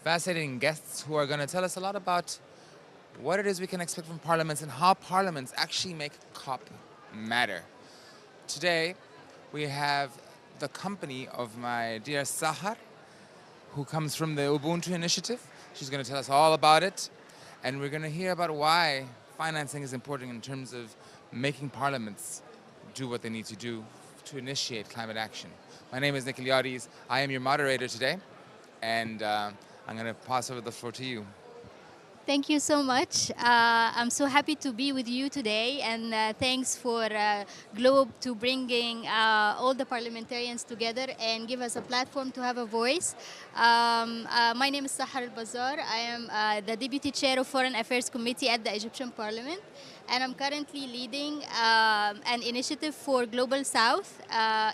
fascinating guests who are going to tell us a lot about what it is we can expect from parliaments and how parliaments actually make COP matter. Today, we have the company of my dear Sahar, who comes from the Ubuntu initiative. She's going to tell us all about it, and we're going to hear about why financing is important in terms of making parliaments do what they need to do to initiate climate action. My name is Nikhil Yadis. I am your moderator today, and I'm going to pass over the floor to you. Thank you so much. I'm so happy to be with you today, and thanks for Globe to bringing all the parliamentarians together and give us a platform to have a voice. My name is Sahar Al-Bazar. I am the Deputy Chair of Foreign Affairs Committee at the Egyptian Parliament, and I'm currently leading an initiative for Global South.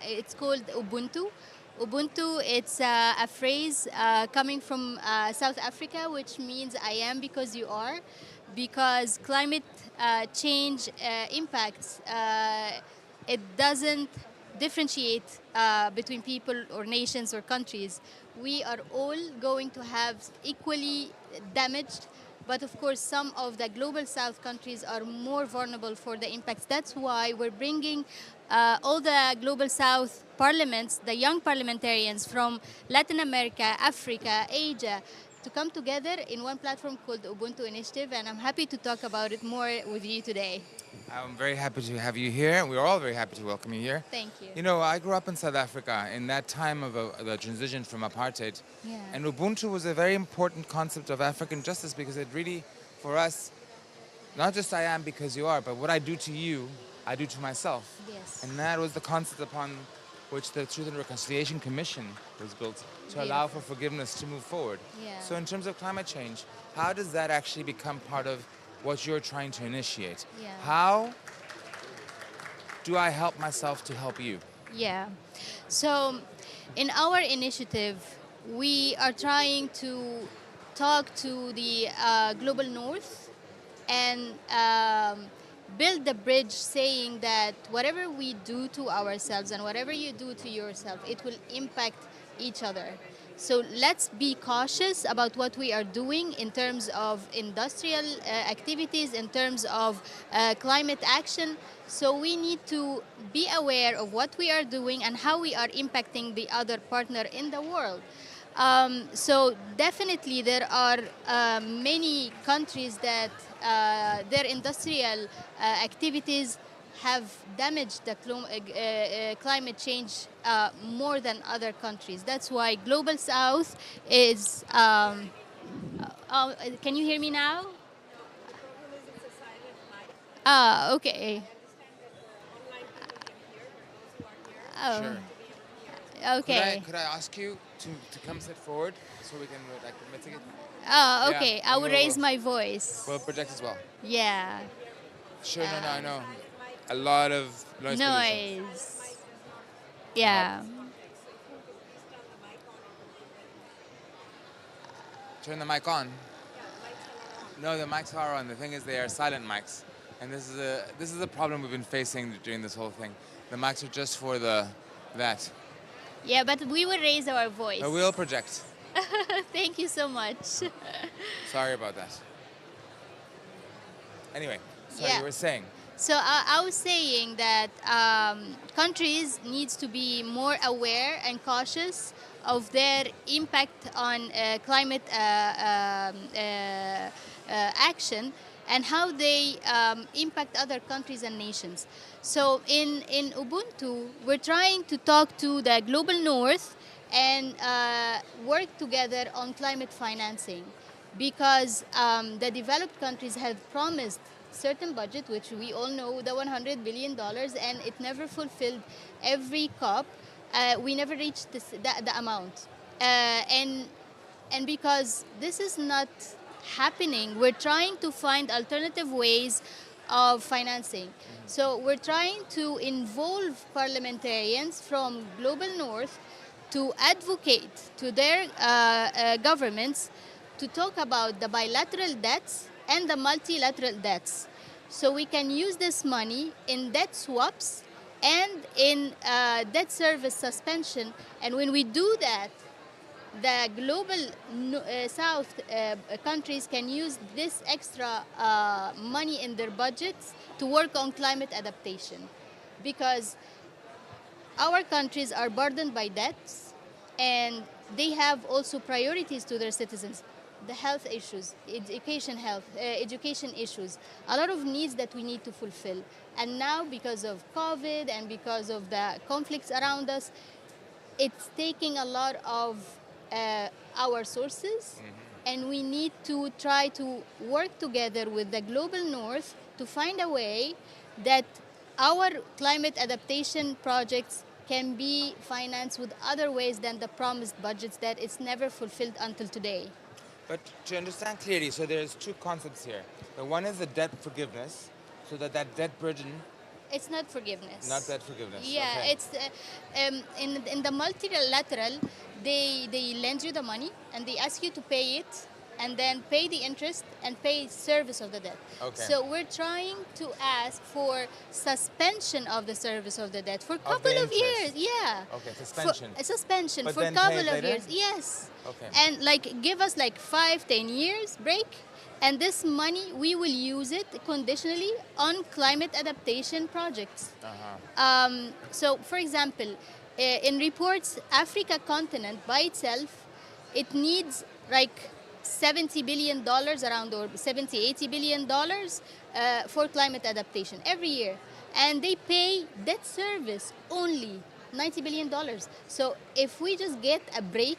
It's called Ubuntu. Ubuntu, it's a phrase coming from South Africa, which means I am because you are, because climate change impacts, it doesn't differentiate between people or nations or countries. We are all going to have equally damaged, but of course, some of the global south countries are more vulnerable for the impacts. That's why we're bringing all the global south parliaments, the young parliamentarians from Latin America, Africa, Asia, to come together in one platform called Ubuntu Initiative, and I'm happy to talk about it more with you today. I'm very happy to have you here. We're all very happy to welcome you here. Thank you. You know, I grew up in South Africa in that time of the transition from apartheid. Yeah. And Ubuntu was a very important concept of African justice because it really, for us, not just I am because you are, but what I do to you, I do to myself. Yes. And that was the concept upon which the Truth and Reconciliation Commission was built to allow for forgiveness to move forward. Yeah. So in terms of climate change, how does that actually become part of what you're trying to initiate? Yeah. How do I help myself to help you? Yeah. So, in our initiative, we are trying to talk to the global north and build the bridge saying that whatever we do to ourselves and whatever you do to yourself, it will impact each other. So let's be cautious about what we are doing in terms of industrial activities, in terms of climate action. So we need to be aware of what we are doing and how we are impacting the other partner in the world. So definitely there are many countries that their industrial activities have damaged the climate change more than other countries. That's why Global South is. Can you hear me now? Okay. Oh, Sure. okay. Could I ask you to come sit forward so we can like mitigate? Oh, Yeah, okay. I and will raise my voice. we'll project as well. Yeah. Sure, no, I know. A lot of noise pollution. Noise. Yeah. Turn the mic on. No, the mics are on. The thing is, they are silent mics, and this is a problem we've been facing during this whole thing. The mics are just for that. Yeah, but we will raise our voice. But we'll project. Thank you so much. Sorry about that. Anyway, so Yeah. you were saying. So I was saying that countries needs to be more aware and cautious of their impact on climate action and how they impact other countries and nations. So in Ubuntu, we're trying to talk to the global north and work together on climate financing because the developed countries have promised certain budget, which we all know the $100 billion, and it never fulfilled every COP. We never reached the amount. And because this is not happening, we're trying to find alternative ways of financing. So we're trying to involve parliamentarians from global north to advocate to their governments to talk about the bilateral debts and the multilateral debts. So we can use this money in debt swaps and in debt service suspension. And when we do that, the global south countries can use this extra money in their budgets to work on climate adaptation, because our countries are burdened by debts, and they have also priorities to their citizens. The health issues, education issues, a lot of needs that we need to fulfill. And now, because of COVID and because of the conflicts around us, it's taking a lot of our sources, and we need to try to work together with the global north to find a way that our climate adaptation projects can be financed with other ways than the promised budgets that it's never fulfilled until today. But to understand clearly, so there's two concepts here. The one is the debt forgiveness, so that debt burden, It's not forgiveness. not debt forgiveness. Yeah, okay. it's in the multilateral, they lend you the money and they ask you to pay it, and then pay the interest and pay service of the debt. Okay. So we're trying to ask for suspension of the service of the debt for a the couple of years. interest. Yeah. Okay, suspension. A suspension But for a then pay couple it of later? years. Yes. Okay. And like give us like 5-10 years break, and this money we will use it conditionally on climate adaptation projects. So for example, in reports, Africa continent by itself, it needs like $70 billion around, or 70-80 billion dollars for climate adaptation every year, and they pay debt service only $90 billion. So if we just get a break,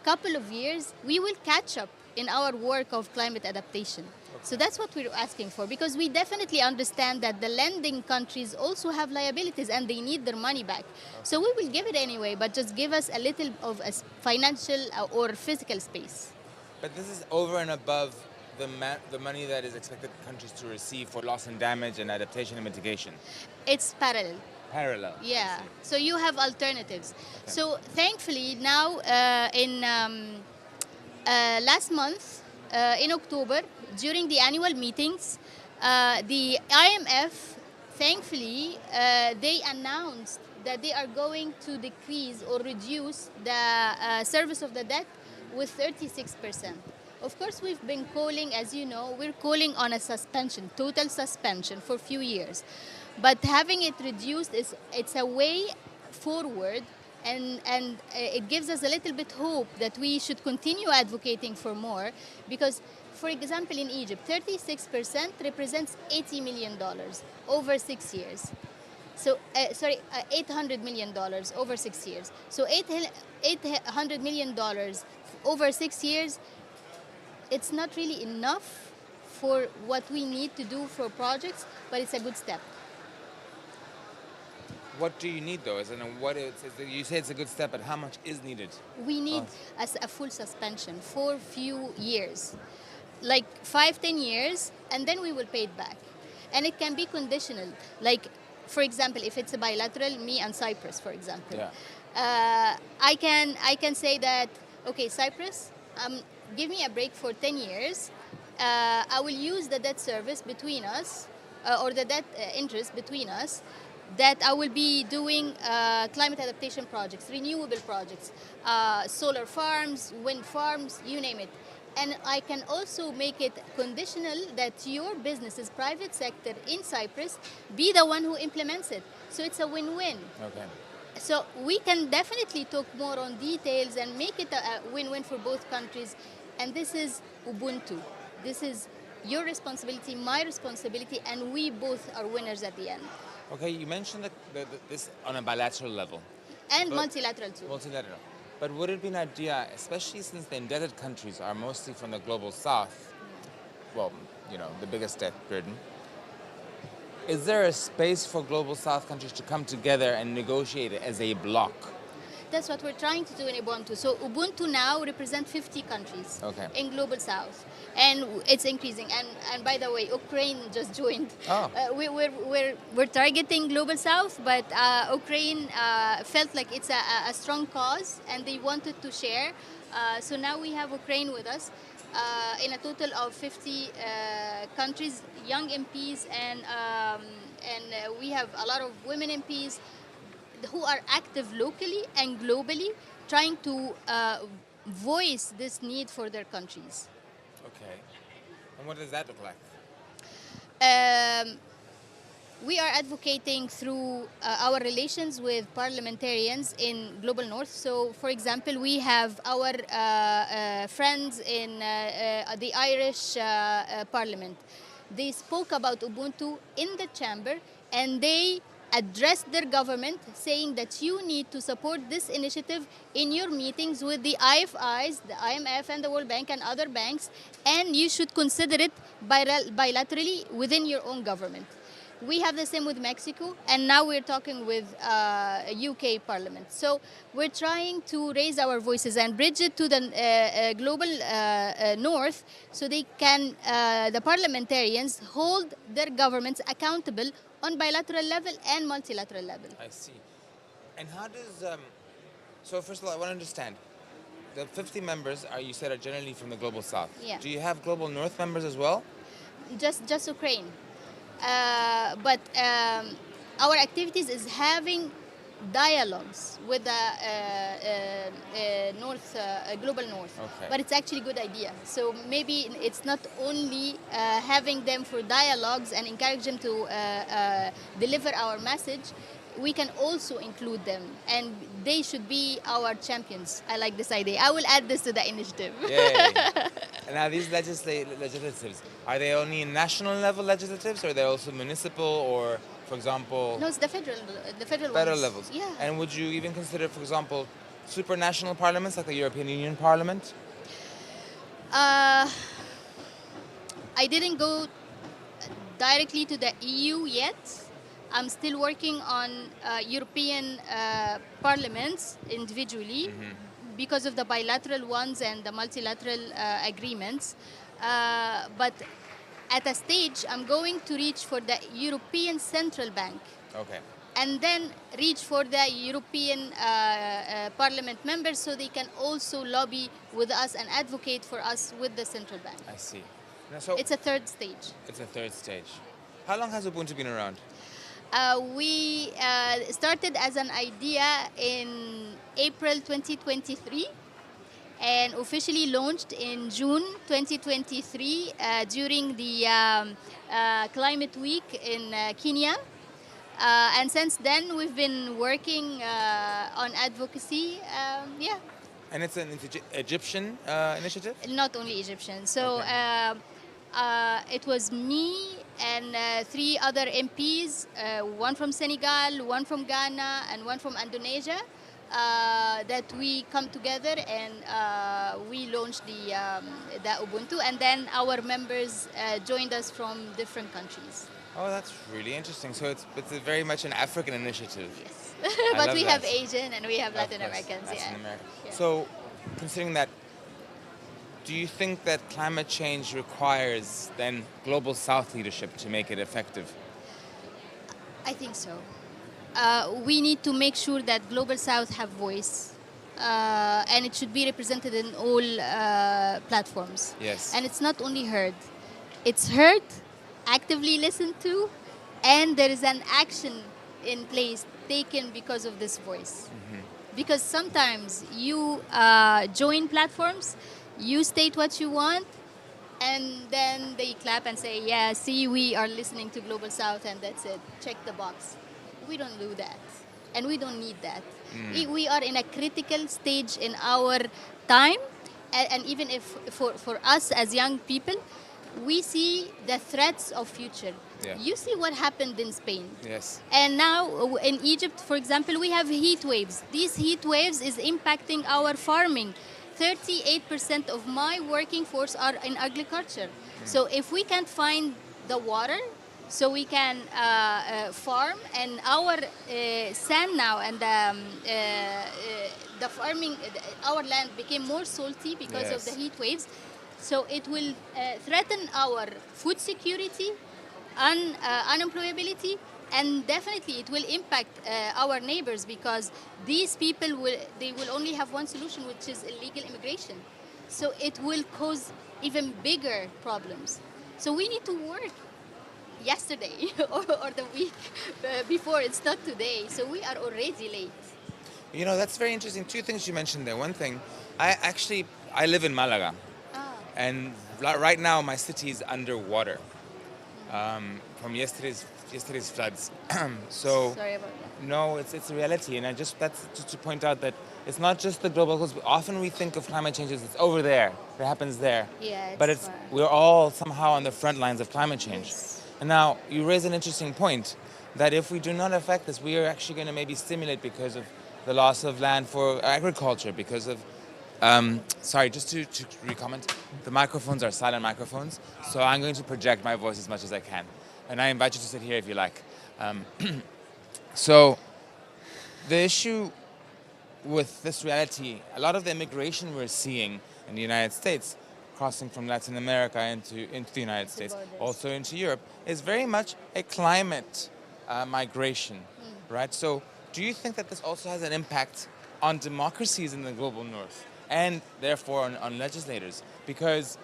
couple of years, we will catch up in our work of climate adaptation. So that's what we're asking for, because we definitely understand that the lending countries also have liabilities and they need their money back. So we will give it anyway, but just give us a little of a financial or physical space. But this is over and above the money that is expected countries to receive for loss and damage and adaptation and mitigation. It's parallel. Parallel. Yeah. So you have alternatives. Okay. So thankfully now in last month in October, during the annual meetings, the IMF, thankfully, they announced that they are going to decrease or reduce the service of the debt with 36%. Of course, we've been calling, as you know, we're calling on a suspension, total suspension for a few years. But having it reduced, it's a way forward, and it gives us a little bit hope that we should continue advocating for more, because, for example, in Egypt, 36% represents $80 million over 6 years. So, $800 million over 6 years. So $800 million over 6 years, it's not really enough for what we need to do for projects, but it's a good step. What do you need though? You say it's a good step, but how much is needed? We need a full suspension for few years, like 5-10 years, and then we will pay it back. And it can be conditional. Like, for example, if it's a bilateral, me and Cyprus, for example, I can say that, okay, Cyprus, give me a break for 10 years. I will use the debt service between us, or the debt interest between us, that I will be doing climate adaptation projects, renewable projects, solar farms, wind farms, you name it. And I can also make it conditional that your businesses, private sector in Cyprus, be the one who implements it. So it's a win-win. Okay. So we can definitely talk more on details and make it a win-win for both countries. And this is Ubuntu. This is your responsibility, my responsibility, and we both are winners at the end. Okay, you mentioned this on a bilateral level. And multilateral too. Multilateral. But would it be an idea, especially since the indebted countries are mostly from the global south, well, you know, the biggest debt burden, is there a space for global south countries to come together and negotiate it as a bloc? That's what we're trying to do in Ubuntu. So Ubuntu now represents 50 countries in Global South, and it's increasing. And by the way, Ukraine just joined. Oh. We're targeting Global South, but Ukraine felt like it's a strong cause, and they wanted to share. So now we have Ukraine with us in a total of 50 countries, young MPs, and we have a lot of women MPs who are active locally and globally, trying to voice this need for their countries. Okay. And what does that look like? Um, we are advocating through our relations with parliamentarians in Global North. So, for example, we have our friends in the Irish Parliament. They spoke about Ubuntu in the chamber, and they addressed their government saying that you need to support this initiative in your meetings with the IFIs, the IMF and the World Bank and other banks, and you should consider it bilaterally within your own government. We have the same with Mexico, and now we're talking with UK Parliament. So we're trying to raise our voices and bridge it to the global north, so they can, the parliamentarians, hold their governments accountable on bilateral level and multilateral level. I see. And how does so first of all, I want to understand. The 50 members you said are generally from the global south. Yeah. Do you have global north members as well? Just Ukraine. But our activities is having dialogues with the north, global north. Okay. But it's actually a good idea. So maybe it's not only having them for dialogues and encourage them to deliver our message. We can also include them, and they should be our champions. I like this idea. I will add this to the initiative. Yay. And now these legislatives, are they only national level legislatives, or are they also municipal, or, for example, No, it's the federal federal ones. levels? Yeah. And would you even consider, for example, supranational parliaments like the European Union Parliament? I didn't go directly to the EU yet. I'm still working on European parliaments individually because of the bilateral ones and the multilateral agreements. But at a stage, I'm going to reach for the European Central Bank. Okay. And then reach for the European Parliament members so they can also lobby with us and advocate for us with the Central Bank. I see. Now, so It's a third stage. it's a third stage. How long has Ubuntu been around? We started as an idea in April 2023 and officially launched in June 2023 during the Climate Week in Kenya. And since then, we've been working on advocacy. Yeah, And it's an Egyptian initiative? not only Egyptian. So it was me and 3 other MPs, one from Senegal, one from Ghana, and one from Indonesia, that we come together and we launched the Ubuntu. And then our members joined us from different countries. Oh, that's really interesting. So it's very much an African initiative. Yes. I But love we that. have Asian and we have Of Latin course, Americans. Latin Yeah. America. Yeah. So, considering that, do you think that climate change requires then global South leadership to make it effective? I think so. We need to make sure that Global South have voice, and it should be represented in all platforms. Yes. And it's not only heard; it's heard, actively listened to, and there is an action in place taken because of this voice. Because sometimes you join platforms, you state what you want, and then they clap and say, yeah, see, we are listening to Global South, and that's it. Check the box. We don't do that. And we don't need that. We are in a critical stage in our time. And even if for us as young people, we see the threats of future. Yeah. You see what happened in Spain. Yes. And now in Egypt, for example, we have heat waves. These heat waves is impacting our farming. 38% of my working force are in agriculture. So if we can't find the water, so we can farm, and our sand now and the farming, our land became more salty because of Yes. the heat waves. So it will threaten our food security, unemployability, and definitely it will impact our neighbors, because these people will only have one solution, which is illegal immigration. So it will cause even bigger problems. So we need to work yesterday or the week before. It's not today. So we are already late. You know, that's very interesting. Two things you mentioned there. One thing, I live in Malaga, Ah, and right now my city is underwater from yesterday's floods. So sorry about that. no, it's a reality, and I just that's just to point out that it's not just the global goals. Often we think of climate change as it's over there, it happens there, Yeah, but it's it's far. we're all somehow on the front lines of climate change. Yes. And now you raise an interesting point that if we do not affect this, we are actually going to maybe stimulate because of the loss of land for agriculture, because of sorry, just to re-comment, the microphones are silent microphones, so I'm going to project my voice as much as I can. And I invite you to sit here if you like. Um, so the issue with this reality, a lot of the immigration we're seeing in the United States, crossing from Latin America into the United It's States, about this. also into Europe, is very much a climate migration, right? So do you think that this also has an impact on democracies in the global north and therefore on legislators? Because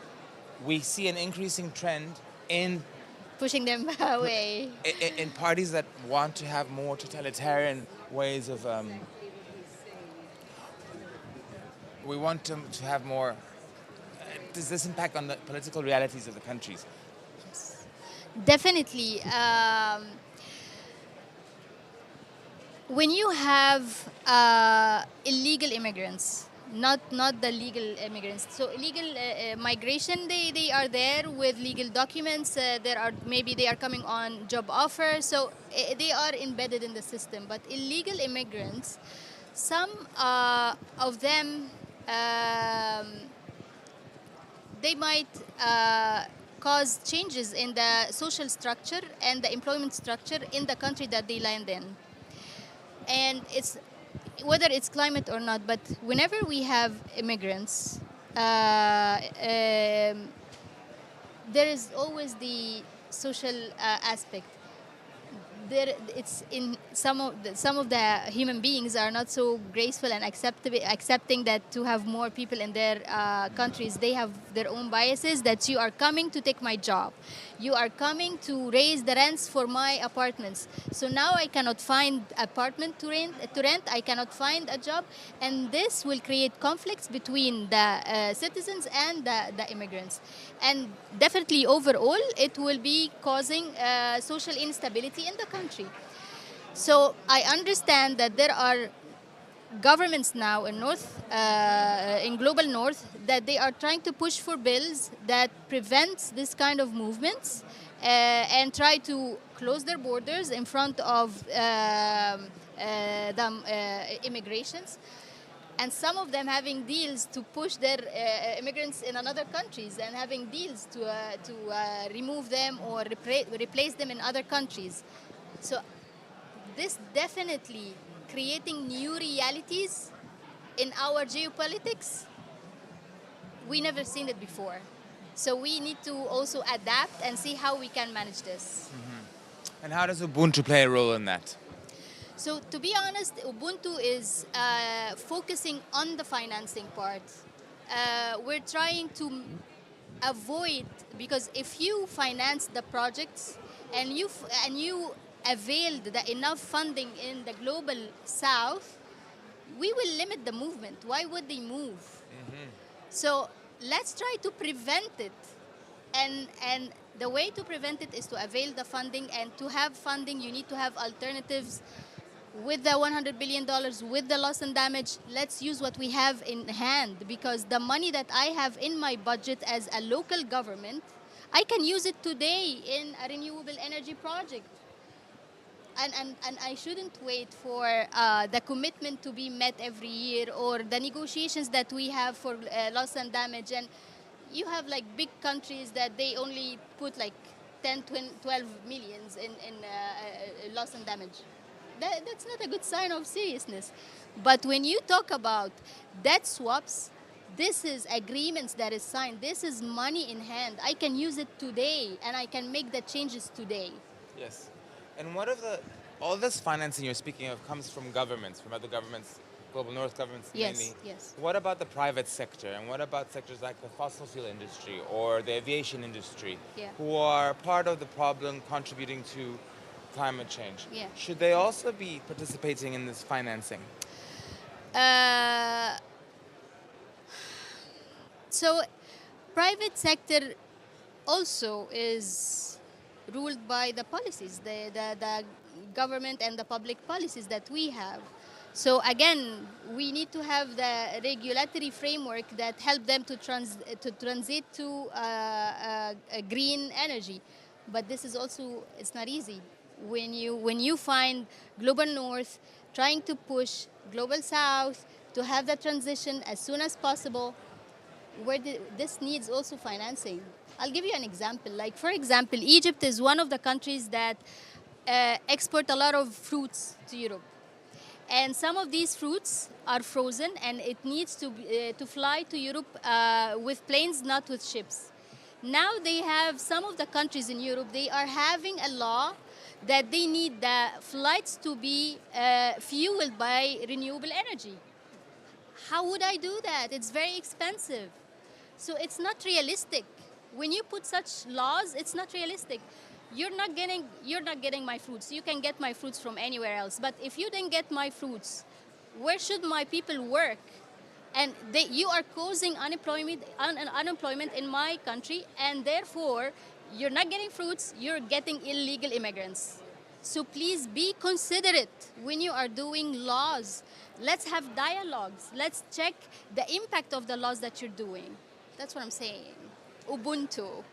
we see an increasing trend in Pushing them away. in parties that want to have more totalitarian ways of we want to have more does this impact on the political realities of the countries? Definitely. When you have illegal immigrants, not the legal immigrants, so illegal migration, they are there with legal documents. There are maybe they are coming on job offers, so they are embedded in the system. But illegal immigrants, some of them. They might cause changes in the social structure and the employment structure in the country that they land in. And it's whether it's climate or not, but whenever we have immigrants, there is always the social aspect. There, it's in some of the human beings are not so graceful and accepting that to have more people in their countries, they have their own biases, that you are coming to take my job, you are coming to raise the rents for my apartments, so now I cannot find apartment to rent, I cannot find a job, and this will create conflicts between the citizens and the immigrants, and definitely overall it will be causing social instability in the country. So I understand that there are governments now in global north, that they are trying to push for bills that prevents this kind of movements and try to close their borders in front of the immigrations, and some of them having deals to push their immigrants in other countries, and having deals to remove them or replace them in other countries. So this definitely creating new realities in our geopolitics. We never seen it before. So we need to also adapt and see how we can manage this. And how does Ubuntu play a role in that? So to be honest, Ubuntu is focusing on the financing part. We're trying to avoid, because if you finance the projects and you availed the enough funding in the global south, we will limit the movement. Why would they move? So let's try to prevent it. And the way to prevent it is to avail the funding, and to have funding you need to have alternatives. With the $100 billion, with the loss and damage, let's use what we have in hand, because the money that I have in my budget as a local government, I can use it today in a renewable energy project. And I shouldn't wait for the commitment to be met every year, or the negotiations that we have for loss and damage. And you have like big countries that they only put like 10, 20, 12 millions in loss and damage. That's not a good sign of seriousness. But when you talk about debt swaps, this is agreements that is signed. This is money in hand. I can use it today, and I can make the changes today. Yes. And what of all this financing you're speaking of comes from governments, from other governments, global north governments Yes, mainly. yes. What about the private sector, and what about sectors like the fossil fuel industry or the aviation industry, Yeah. who are part of the problem contributing to climate change? Yeah. Should they also be participating in this financing? Uh, so, private sector also is ruled by the policies, the government and the public policies that we have. So again, we need to have the regulatory framework that help them to transit to green energy. But this is also, it's not easy. When you find global north trying to push global south to have the transition as soon as possible, this needs also financing. I'll give you an example. Like, for example, Egypt is one of the countries that export a lot of fruits to Europe. And some of these fruits are frozen, and it needs to fly to Europe with planes, not with ships. Now they have, some of the countries in Europe, they are having a law that they need the flights to be fueled by renewable energy. How would I do that? It's very expensive. So it's not realistic. When you put such laws, it's not realistic. You're not getting my fruits. You can get my fruits from anywhere else. But if you didn't get my fruits, where should my people work? And you are causing unemployment in my country, and therefore you're not getting fruits, you're getting illegal immigrants. So please be considerate when you are doing laws. Let's have dialogues. Let's check the impact of the laws that you're doing. That's what I'm saying. Ubuntu.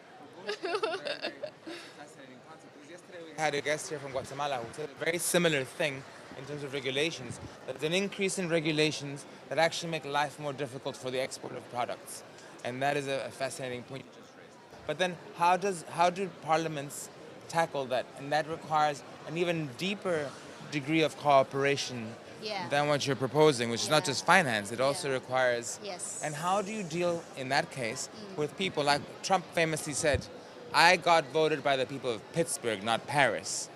Fascinating concept. Because yesterday we had a guest here from Guatemala who said a very similar thing in terms of regulations. That there's an increase in regulations that actually make life more difficult for the export of products, and that is a fascinating point you just raised. But then, how do parliaments tackle that? And that requires an even deeper degree of cooperation Yeah. than what you're proposing, which is not Yeah. just finance. It also Yeah. requires. Yes. And how do you deal in that case with people like Trump famously said, "I got voted by the people of Pittsburgh, not Paris."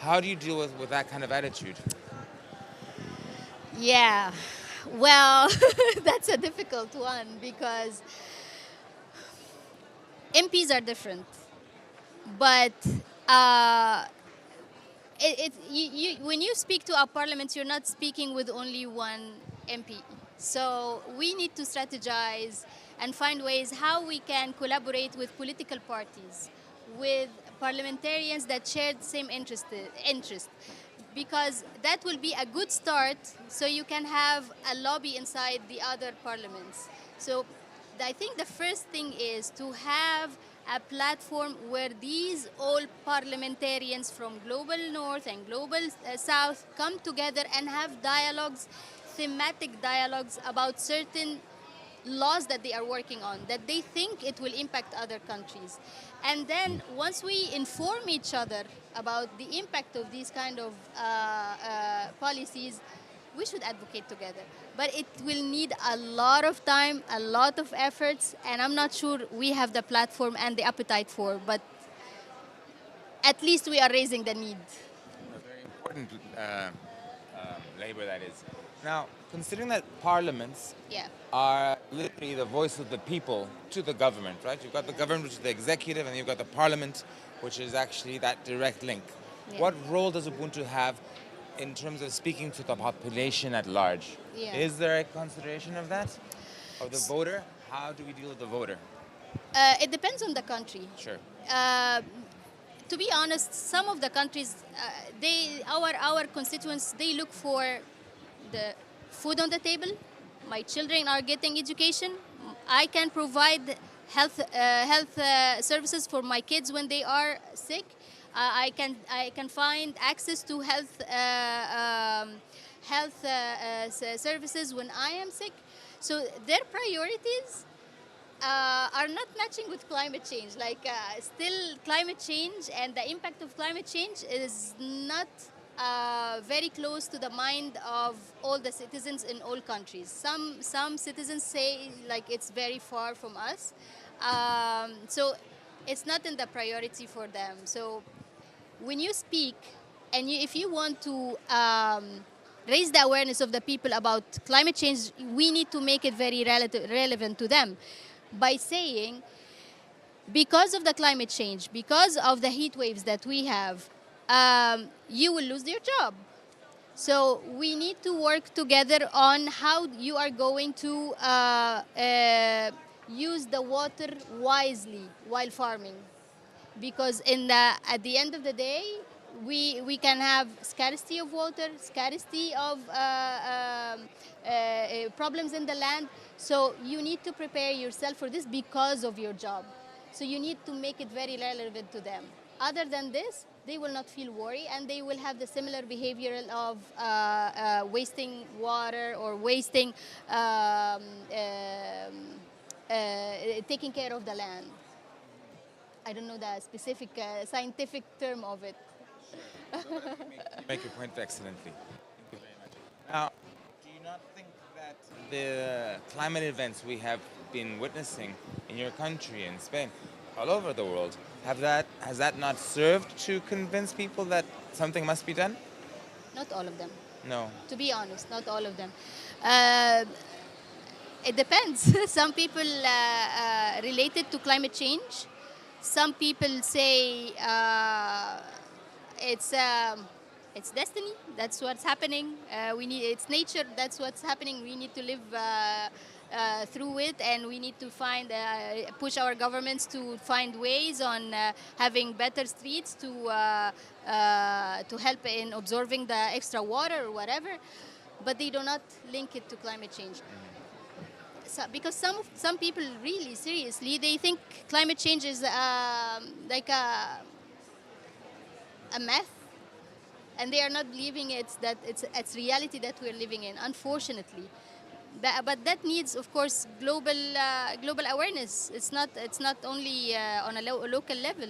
How do you deal with that kind of attitude? Yeah. Well, that's a difficult one because MPs are different. But when you speak to our parliament, you're not speaking with only one MP. So we need to strategize and find ways how we can collaborate with political parties, with parliamentarians that share the same interest, because that will be a good start. So you can have a lobby inside the other parliaments. So I think the first thing is to have a platform where these all parliamentarians from global north and global south come together and have dialogues, thematic dialogues about certain laws that they are working on, that they think it will impact other countries. And then once we inform each other about the impact of these kind of policies, we should advocate together. But it will need a lot of time, a lot of efforts, and I'm not sure we have the platform and the appetite for, but at least we are raising the need. A very important labor that is. Now, considering that parliaments Yeah. are literally the voice of the people to the government, right? You've got the government, which is the executive, and you've got the parliament, which is actually that direct link. Yeah. What role does Ubuntu have in terms of speaking to the population at large? Yeah. Is there a consideration of that? Of the voter? How do we deal with the voter? It depends on the country. Sure. Uh, to be honest, some of the countries, our constituents, they look for the food on the table. My children are getting education. I can provide health services for my kids when they are sick. I can find access to health services when I am sick. So their priorities are not matching with climate change. Like still climate change and the impact of climate change is not very close to the mind of all the citizens in all countries. Some citizens say like it's very far from us. So it's not in the priority for them. So when you speak and if you want to raise the awareness of the people about climate change, we need to make it very relevant to them by saying, because of the climate change, because of the heat waves that we have, you will lose your job. So we need to work together on how you are going to use the water wisely while farming, because at the end of the day, we can have scarcity of water, scarcity of problems in the land. So you need to prepare yourself for this because of your job. So you need to make it very relevant to them. Other than this, they will not feel worry, and they will have the similar behavioral of wasting water or wasting taking care of the land. I don't know the specific scientific term of it. You make your point excellently. Thank you very much. Now, do you not think that the climate events we have been witnessing in your country, in Spain, all over the world, has that not served to convince people that something must be done? Not all of them. No. To be honest, not all of them. Uh, it depends. Some people relate it to climate change. Some people say it's it's destiny. That's what's happening. It's nature. That's what's happening. We need to live through it, and we need to find push our governments to find ways on having better streets to help in absorbing the extra water or whatever. But they do not link it to climate change. So, because some people really seriously they think climate change is like a myth, and they are not believing that it's reality that we're living in, unfortunately. But that needs, of course, global awareness. It's not only on a local level.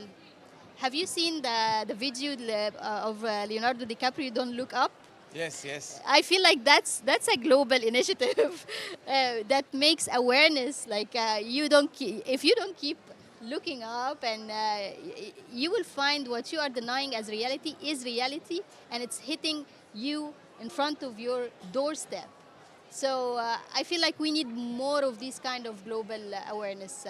Have you seen the video of Leonardo DiCaprio, Don't Look Up? Yes, yes. I feel like that's a global initiative that makes awareness. Like if you don't keep looking up, and you will find what you are denying as reality is reality, and it's hitting you in front of your doorstep. So I feel like we need more of these kind of global awareness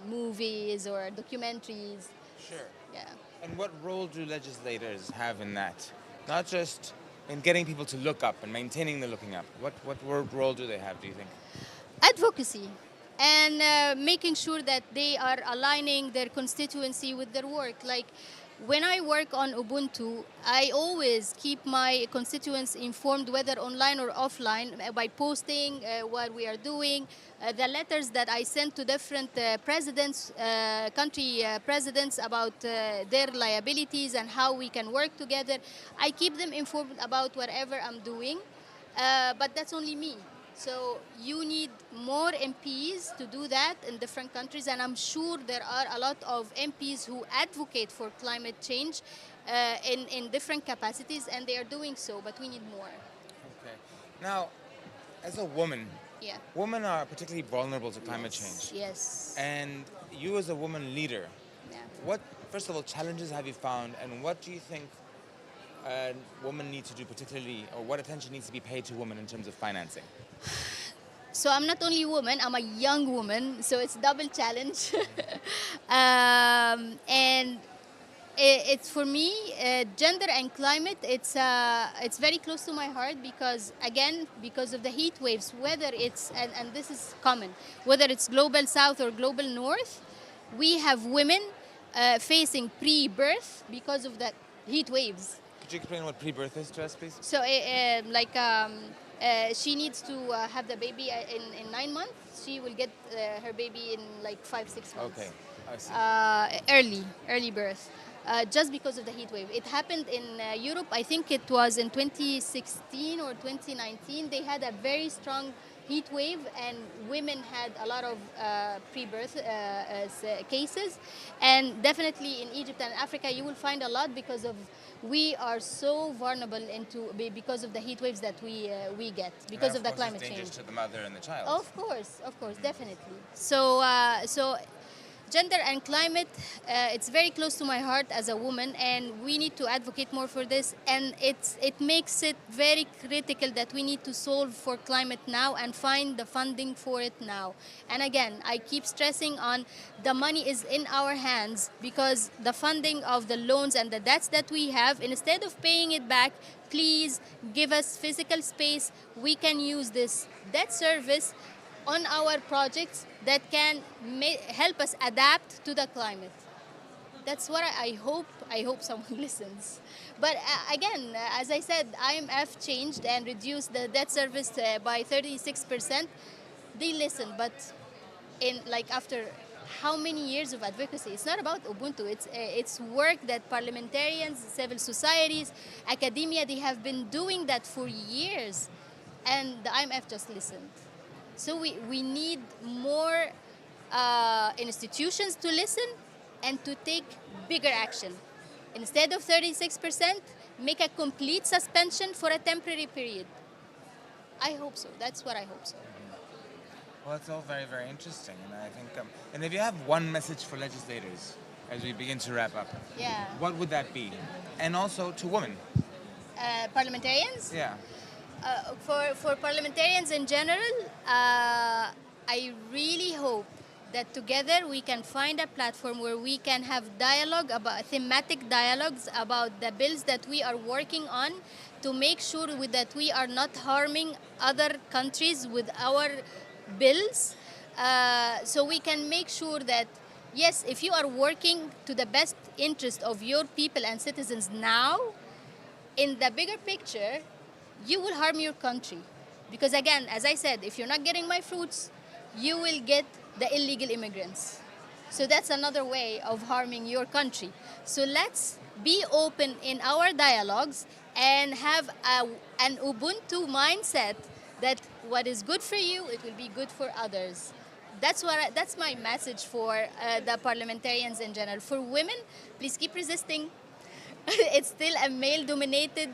movies or documentaries. Sure. Yeah. And what role do legislators have in that? Not just in getting people to look up and maintaining the looking up. What role do they have, do you think? Advocacy, and making sure that they are aligning their constituency with their work. Like when I work on Ubuntu, I always keep my constituents informed, whether online or offline, by posting what we are doing, the letters that I send to different presidents, country presidents about their liabilities and how we can work together. I keep them informed about whatever I'm doing, but that's only me. So you need more MPs to do that in different countries, and I'm sure there are a lot of MPs who advocate for climate change in different capacities, and they are doing so, but we need more. Okay. Now, as a woman, Yeah. women are particularly vulnerable to climate change. Yes. And you as a woman leader, Yeah. what, first of all, challenges have you found, and what do you think women need to do particularly, or what attention needs to be paid to women in terms of financing? So I'm not only a woman, I'm a young woman, so it's a double challenge. And it's for me, gender and climate, it's very close to my heart, because again, because of the heat waves, whether it's, and this is common, whether it's global south or global north, we have women facing pre-birth because of the heat waves. Could you explain what pre-birth is to us, please? So she needs to have the baby in 9 months. She will get her baby in like 5-6 months. Okay, I see. Early birth, just because of the heat wave. It happened in Europe. I think it was in 2016 or 2019. They had a very strong heat wave, and women had a lot of pre-birth cases. And definitely in Egypt and Africa, you will find a lot, because of we are so vulnerable because of the heat waves that we get because of the climate change. Dangerous to the mother and the child. Of course, definitely. So Gender and climate, it's very close to my heart as a woman, and we need to advocate more for this. And it makes it very critical that we need to solve for climate now and find the funding for it now. And again, I keep stressing on the money is in our hands, because the funding of the loans and the debts that we have, instead of paying it back, please give us physical space. We can use this debt service on our projects that can help us adapt to the climate. That's what I hope. I hope someone listens. But again, as I said, IMF changed and reduced the debt service by 36%. They listen, but in like after how many years of advocacy? It's not about Ubuntu. It's work that parliamentarians, civil societies, academia, they have been doing that for years, and the IMF just listened. So we need more institutions to listen and to take bigger action. Instead of 36%, make a complete suspension for a temporary period. I hope so. That's what I hope so. Well, it's all very, very interesting, and I think. And if you have one message for legislators as we begin to wrap up, Yeah. what would that be? And also to women. Parliamentarians? Yeah. For parliamentarians in general, I really hope that together we can find a platform where we can have dialogue about thematic dialogues about the bills that we are working on, to make sure that we are not harming other countries with our bills. So we can make sure that, yes, if you are working to the best interest of your people and citizens now, in the bigger picture, you will harm your country. Because again, as I said, if you're not getting my fruits, you will get the illegal immigrants. So that's another way of harming your country. So let's be open in our dialogues and have an Ubuntu mindset that what is good for you, it will be good for others. That's my message for the parliamentarians in general. For women, please keep resisting. It's still a male-dominated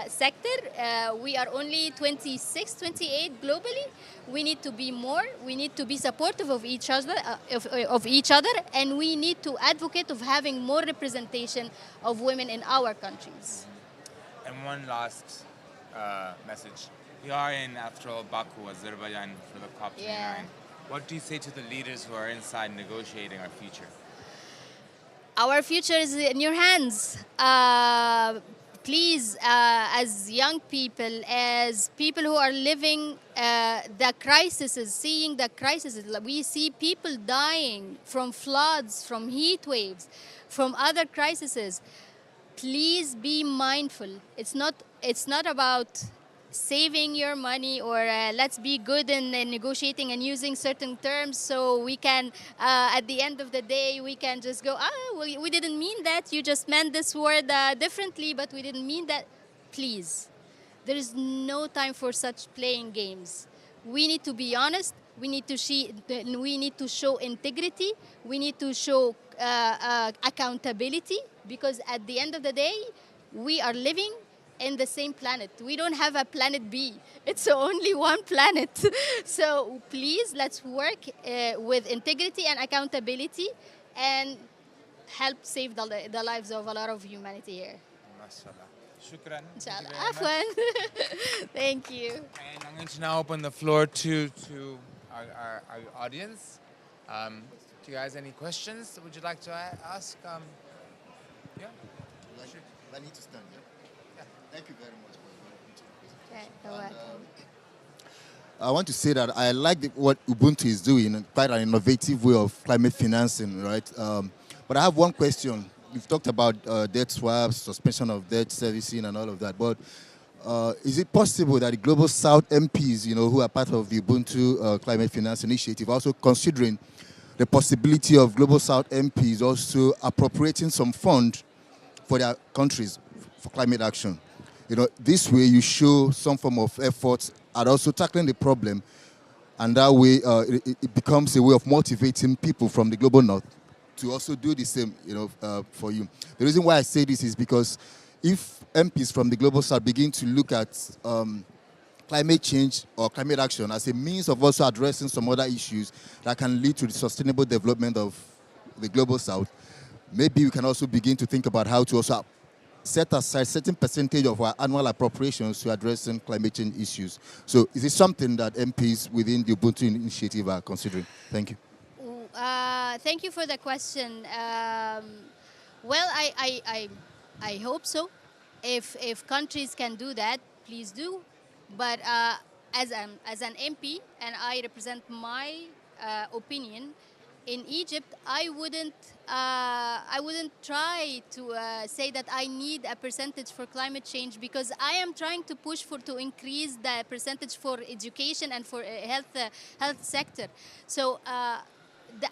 sector. We are only 26, 28 globally. We need to be more. We need to be supportive of each other, and we need to advocate of having more representation of women in our countries. And one last message. We are in, after all, Baku, Azerbaijan, for the COP29. Yeah. What do you say to the leaders who are inside negotiating our future? Our future is in your hands. Please, as young people, as people who are living the crises, seeing the crises, we see people dying from floods, from heat waves, from other crises. Please be mindful. It's not about saving your money or let's be good in negotiating and using certain terms so we can, at the end of the day, we can just go, well, we didn't mean that. You just meant this word differently, but we didn't mean that. Please, there is no time for such playing games. We need to be honest. We need to show integrity. We need to show accountability, because at the end of the day, we are living in the same planet. We don't have a planet B. It's only one planet. So please, let's work with integrity and accountability and help save the lives of a lot of humanity here. MashaAllah. Shukran. Inshallah. Thank you very much. Afwan. Thank you. And I'm going to now open the floor to our audience. Do you guys have any questions? Would you like to ask? Yeah. I need to stand, yeah? Thank you very much for your You're welcome. I want to say that I like what Ubuntu is doing, quite an innovative way of climate financing, right? But I have one question. You've talked about debt swaps, suspension of debt servicing and all of that, but is it possible that the Global South MPs, who are part of the Ubuntu Climate Finance Initiative, also considering the possibility of Global South MPs also appropriating some fund for their countries for climate action? This way you show some form of effort at also tackling the problem, and that way it becomes a way of motivating people from the global north to also do the same, for you. The reason why I say this is because if MPs from the global south begin to look at climate change or climate action as a means of also addressing some other issues that can lead to the sustainable development of the global south, maybe we can also begin to think about how to also set aside certain percentage of our annual appropriations to addressing climate change issues. So is it something that MPs within the Ubuntu initiative are considering? Thank you. Thank you for the question. Well, I hope so. If countries can do that, please do. But as an MP, and I represent my opinion, in Egypt, I wouldn't try to say that I need a percentage for climate change, because I am trying to push for to increase the percentage for education and for health sector. So.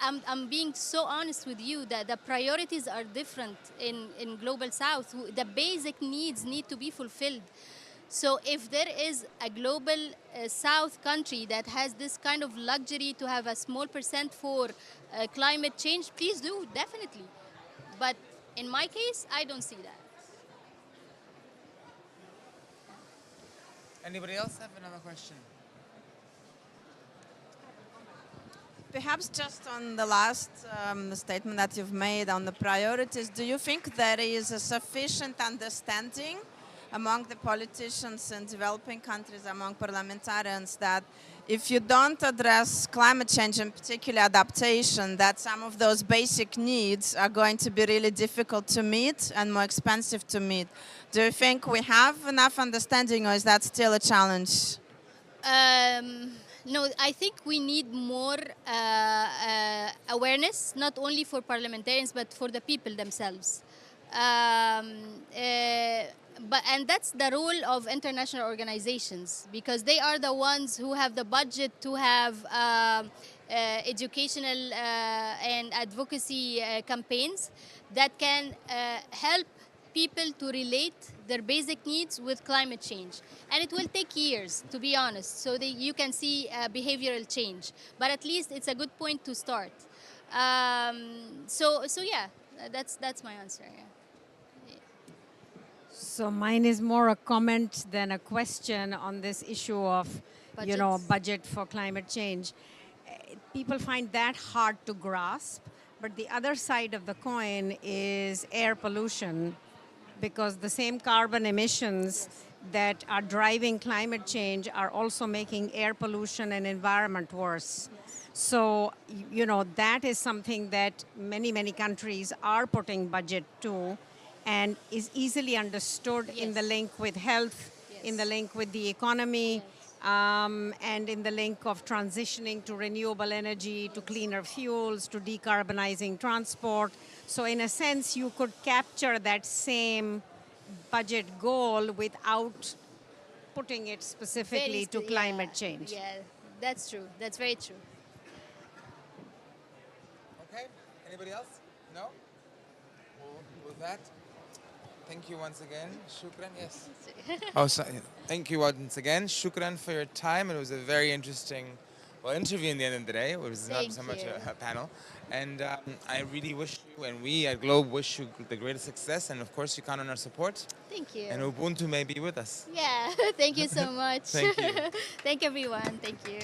I'm being so honest with you that the priorities are different in Global South. The basic needs need to be fulfilled. So if there is a Global South country that has this kind of luxury to have a small percent for climate change, please do, definitely. But in my case, I don't see that. Anybody else have another question? Perhaps just on the last statement that you've made on the priorities, do you think there is a sufficient understanding among the politicians in developing countries, among parliamentarians, that if you don't address climate change, in particular adaptation, that some of those basic needs are going to be really difficult to meet and more expensive to meet? Do you think we have enough understanding, or is that still a challenge? No, I think we need more awareness, not only for parliamentarians, but for the people themselves. And that's the role of international organizations, because they are the ones who have the budget to have educational and advocacy campaigns that can help people to relate their basic needs with climate change. And it will take years, to be honest, so that you can see behavioral change. But at least it's a good point to start. So yeah, that's my answer. Yeah. So mine is more a comment than a question on this issue of, budget for climate change. People find that hard to grasp, but the other side of the coin is air pollution, because the same carbon emissions that are driving climate change are also making air pollution and environment worse. So, that is something that many, many countries are putting budget to, and is easily understood in the link with health, in the link with the economy, and in the link of transitioning to renewable energy, to cleaner fuels, to decarbonizing transport. So in a sense, you could capture that same budget goal without putting it specifically to climate change. Yeah, that's true. That's very true. Okay, anybody else? No? Well, with that, thank you once again. Shukran, yes. Oh, sorry. Thank you once again. Shukran for your time. It was a very interesting interview in the end of the day. It was not so much a panel. And I really wish you, and we at Globe wish you the greatest success. And of course, you count on our support. Thank you. And Ubuntu may be with us. Yeah, thank you so much. Thank you. Thank everyone. Thank you.